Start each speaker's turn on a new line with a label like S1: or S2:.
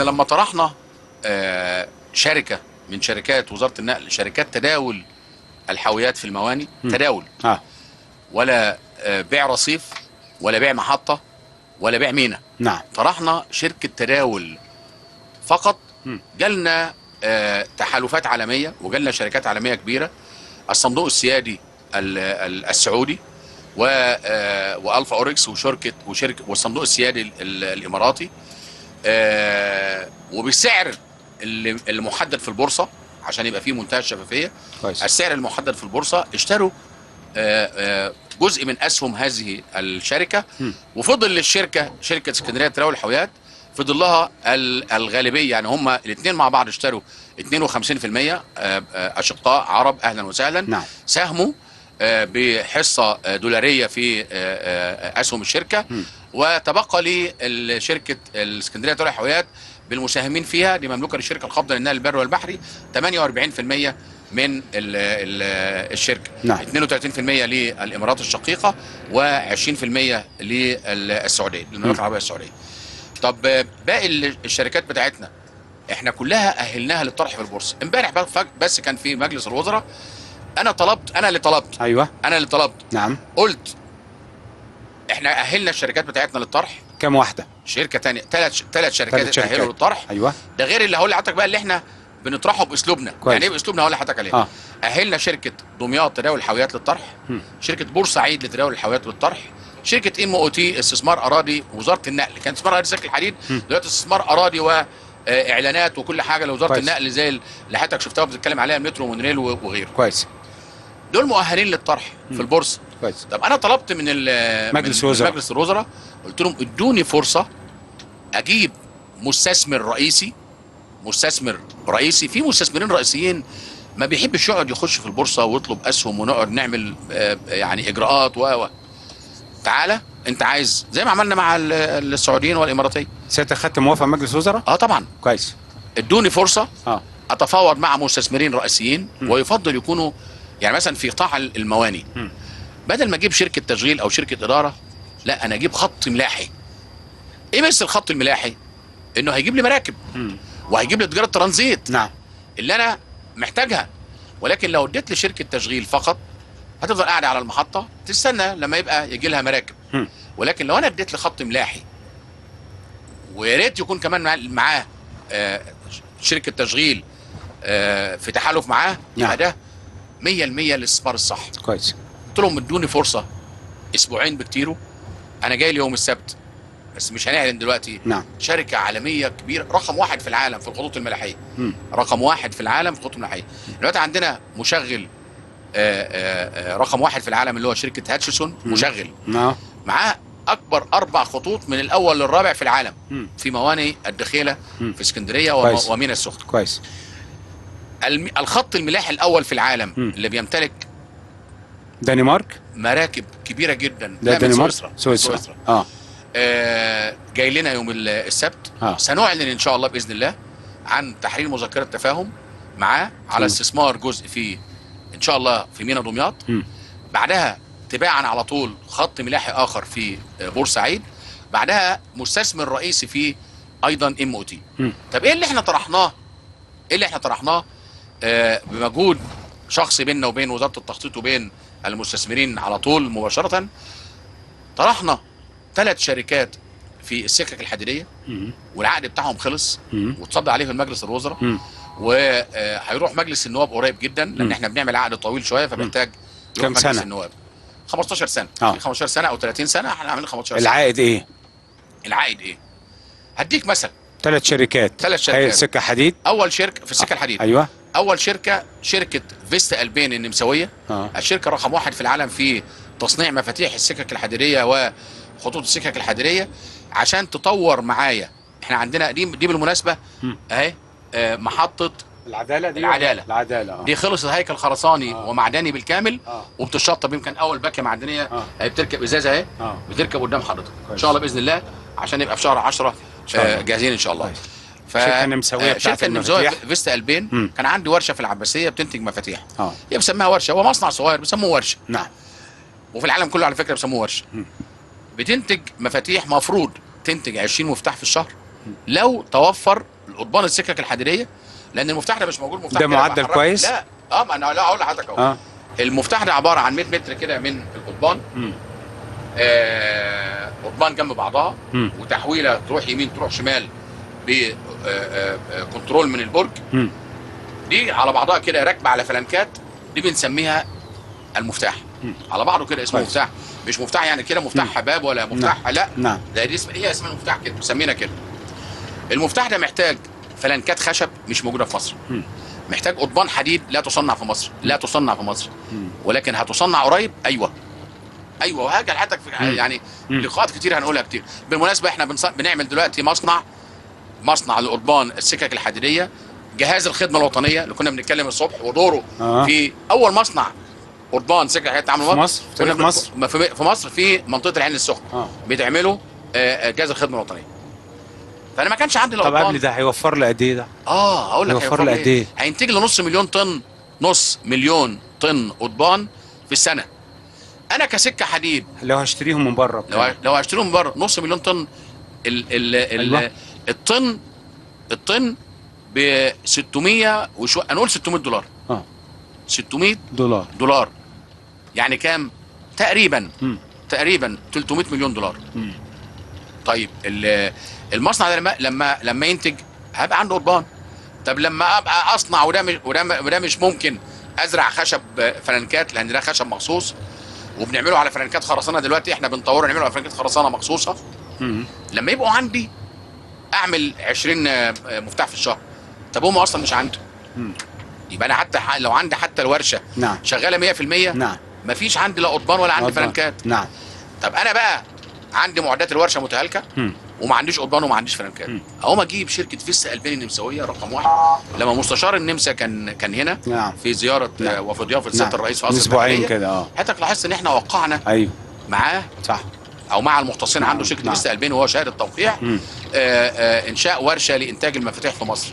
S1: احنا لما طرحنا شركه من شركات وزاره النقل، شركات تداول الحاويات في المواني، تداول ولا بيع رصيف ولا بيع محطه ولا بيع مينا.
S2: نعم.
S1: طرحنا شركه تداول فقط. جالنا تحالفات عالميه وجالنا شركات عالميه كبيره، الصندوق السيادي السعودي والفا اوركس وشركه والصندوق السيادي الاماراتي، وبالسعر اللي محدد في البورصه عشان يبقى فيه منتهى الشفافيه.
S2: كويس.
S1: السعر المحدد في البورصه اشتروا جزء من اسهم هذه الشركه، وفضل للشركه شركه اسكندريه لتداول الحاويات فضل لها الغالبيه، يعني هم الاثنين مع بعض اشتروا 52%. اشقاء عرب اهلا وسهلا.
S2: نعم.
S1: ساهموا بحصه دولاريه في اسهم الشركه، وتبقى لشركه الاسكندريه لتداول الحاويات بالمساهمين فيها دي مملوكه للشركه القابضه للنقل البري والبحري 48% من الشركه.
S2: نعم.
S1: 32% للامارات الشقيقه و20% للسعوديه، للمملكه العربيه السعوديه. طب باقي الشركات بتاعتنا احنا كلها اهلناها للطرح في البورصه. امبارح بس كان في مجلس الوزراء انا اللي طلبت.
S2: ايوه
S1: انا اللي طلبت.
S2: نعم.
S1: قلت احنا اهلنا الشركات بتاعتنا للطرح.
S2: كم واحده؟
S1: شركه ثانيه، ثلاث شركات اتاهلوا للطرح.
S2: ايوه.
S1: ده غير اللي هقول لحضرتك بقى اللي احنا بنطرحه باسلوبنا.
S2: كويس.
S1: يعني ايه باسلوبنا؟ هقول لحضرتك عليه. اهلنا شركه دمياط تداول الحاويات للطرح، شركه بورسعيد لتداول الحاويات للطرح، شركه MOT استثمار اراضي وزاره النقل، كانت استثمار اراضي سكك الحديد، دلوقتي استثمار اراضي واعلانات وكل حاجه لوزاره النقل زي اللي حضرتك شفتها بتتكلم عليها المترو ومونريل وغيره.
S2: كويس.
S1: دول مؤهلين للطرح في البورصه.
S2: كويس.
S1: طب انا طلبت من
S2: مجلس
S1: الوزراء قلت لهم ادوني فرصه اجيب مستثمر رئيسي. في مستثمرين رئيسيين ما بيحبش يقعد يخش في البورصه ويطلب اسهم ونقعد نعمل يعني اجراءات تعالى انت عايز زي ما عملنا مع السعوديين والاماراتيين.
S2: سيادتك خدت موافقه مجلس الوزراء؟
S1: طبعا.
S2: كويس.
S1: ادوني فرصه اتفاوض مع مستثمرين رئيسيين ويفضل يكونوا يعني مثلا في قطاع المواني، بدل ما اجيب شركه تشغيل او شركه اداره، لا انا اجيب خط ملاحي. ايه مثل الخط الملاحي؟ انه هيجيب لي مراكب وهيجيب لي تجاره ترانزيت.
S2: نعم.
S1: اللي انا محتاجها. ولكن لو اديت لشركه تشغيل فقط هتفضل قاعده على المحطه تستنى لما يبقى يجي لها مراكب. ولكن لو انا اديت لخط ملاحي ويا ريت يكون كمان معاه شركه تشغيل في تحالف معاه، يبقى ده 100% الاستثمار الصح.
S2: كويس.
S1: قلت لهم ادوني فرصه اسبوعين بكتيروا. انا جاي اليوم السبت بس مش هنعلن دلوقتي.
S2: نعم.
S1: شركه عالميه كبيره رقم 1 في العالم في الخطوط الملاحيه. رقم 1 في العالم في الخطوط الملاحيه. دلوقتي عندنا مشغل رقم 1 في العالم اللي هو شركه هاتشسون. مشغل معاه اكبر 4 خطوط من الاول للرابع في العالم في مواني الدخيله في اسكندريه ومينا السخنه.
S2: كويس.
S1: الخط الملاحي الاول في العالم اللي بيمتلك
S2: دنمارك
S1: مراكب كبيره جدا.
S2: لا دنمارك سويسرا.
S1: جاي لنا يوم السبت. سنعلن ان شاء الله باذن الله عن تحرير مذكره تفاهم معاه على استثمار جزء في ان شاء الله في مينا دمياط. بعدها تباعا على طول خط ملاحي اخر في بورسعيد. بعدها مستثمر رئيسي في ايضا MOT. طب ايه اللي احنا طرحناه؟ بمجهود شخصي بيننا وبين وزاره التخطيط وبين المستثمرين على طول مباشره. طرحنا 3 شركات في السكك الحديديه والعقد بتاعهم خلص وتصدى عليه في مجلس الوزراء، وهيروح مجلس النواب قريب جدا لان احنا بنعمل عقد طويل شويه فبنحتاج
S2: كم سنه؟
S1: مجلس النواب 15 سنه. 15 سنه او 30 سنه احنا عاملين 15 سنه. العائد ايه؟ هديك مثلا
S2: 3 شركات. سكه حديد.
S1: اول شركه في السكه الحديد.
S2: ايوه.
S1: اول شركه فيستا البين النمساويه. الشركه رقم 1 في العالم في تصنيع مفاتيح السكك الحديديه وخطوط السكك الحديديه. عشان تطور معايا احنا عندنا دي بالمناسبه اهي محطه العداله دي خلصت هيكل خرساني ومعدني بالكامل وبتشطب. يمكن اول باكيه معدنيه بتركب ازازه اهي بتركب قدام حضرتك ان شاء الله باذن الله عشان يبقى في شهر 10 جاهزين ان شاء الله.
S2: شركه نمساويه
S1: شركه نمساويه فيستا البين. كان عندي ورشه في العباسيه بتنتج مفاتيح. هي بسميها ورشه، هو مصنع صغير بيسموه ورشه.
S2: نعم.
S1: وفي العالم كله على فكره بيسموه ورشه. بتنتج مفاتيح، مفروض تنتج 20 مفتاح في الشهر لو توفر القضبان السكك الحديديه، لان المفتاح ده مش موجود. مفتاح
S2: ده معدل كويس؟
S1: لا ما انا لا اقول لحضرتك اهو. المفتاح ده عباره عن 100 متر كده من القضبان، قضبان جنب بعضها، وتحويله تروح يمين تروح شمال بكنترول من البرج. دي على بعضها كده راكبه على فلنكات، دي بنسميها المفتاح. على بعضه كده اسمه مفتاح، مش مفتاح يعني كده مفتاح حباب ولا مفتاح. لا ده دي هي اسمها المفتاح كده، مسمينا كده. المفتاح ده محتاج فلنكات خشب مش موجوده في مصر، محتاج قضبان حديد لا تصنع في مصر، لا تصنع في مصر، ولكن هتصنع قريب. ايوه وهاجي لحضرتك يعني لقاءات كتير هنقولها كتير. بالمناسبه احنا بنعمل دلوقتي مصنع للقضبان السكك الحديديه، جهاز الخدمه الوطنيه اللي كنا بنتكلم الصبح ودوره في اول مصنع قضبان سكك حديديه اتعمل
S2: في مصر.
S1: في مصر في منطقه العين السخنه بيتعملوا جهاز الخدمه الوطنيه. فانا ما كانش عندي
S2: طب قبل ده هيوفر لي قد ايه ده؟
S1: هقول لك
S2: هيوفر لي قد ايه؟
S1: هينتج له نص مليون طن قضبان في السنه. انا كسكه حديد
S2: لو هشتريهم من بره،
S1: لو هشتريهم من بره نص مليون طن،
S2: أيوة.
S1: الطن ب 600 وشو، هنقول 600 دولار. 600 دولار يعني كام؟ تقريبا 300 مليون دولار. طيب المصنع ده لما ينتج هيبقى عنده قضبان. طب لما ابقى اصنع وده مش ممكن ازرع خشب فلنكات، لان ده خشب مخصوص وبنعمله على فلنكات خرسانه. دلوقتي احنا بنطوره نعمله على فلنكات خرسانه مخصوصه. لما يبقوا عندي اعمل 20 مفتاح في الشهر. طب هم اصلا مش عنده. يبقى انا حتى لو عندي حتى الورشه شغاله 100%، مفيش عندي لا قضبان ولا عندي فلنكات. طب انا بقى عندي معدات الورشه متهالكه وما عنديش قضبان وما عنديش فلنكات. اقوم اجيب شركه فيس الباني النمساويه رقم 1. لما مستشار النمسا كان هنا في زياره وفي ضيافه سياده الرئيس في قصر
S2: اسبوعين كده.
S1: حضرتك لاحظت ان احنا وقعنا معاه او مع المختصين عنده شركه فيس الباني وهو شهاده توقيع انشاء ورشه لانتاج المفاتيح في مصر.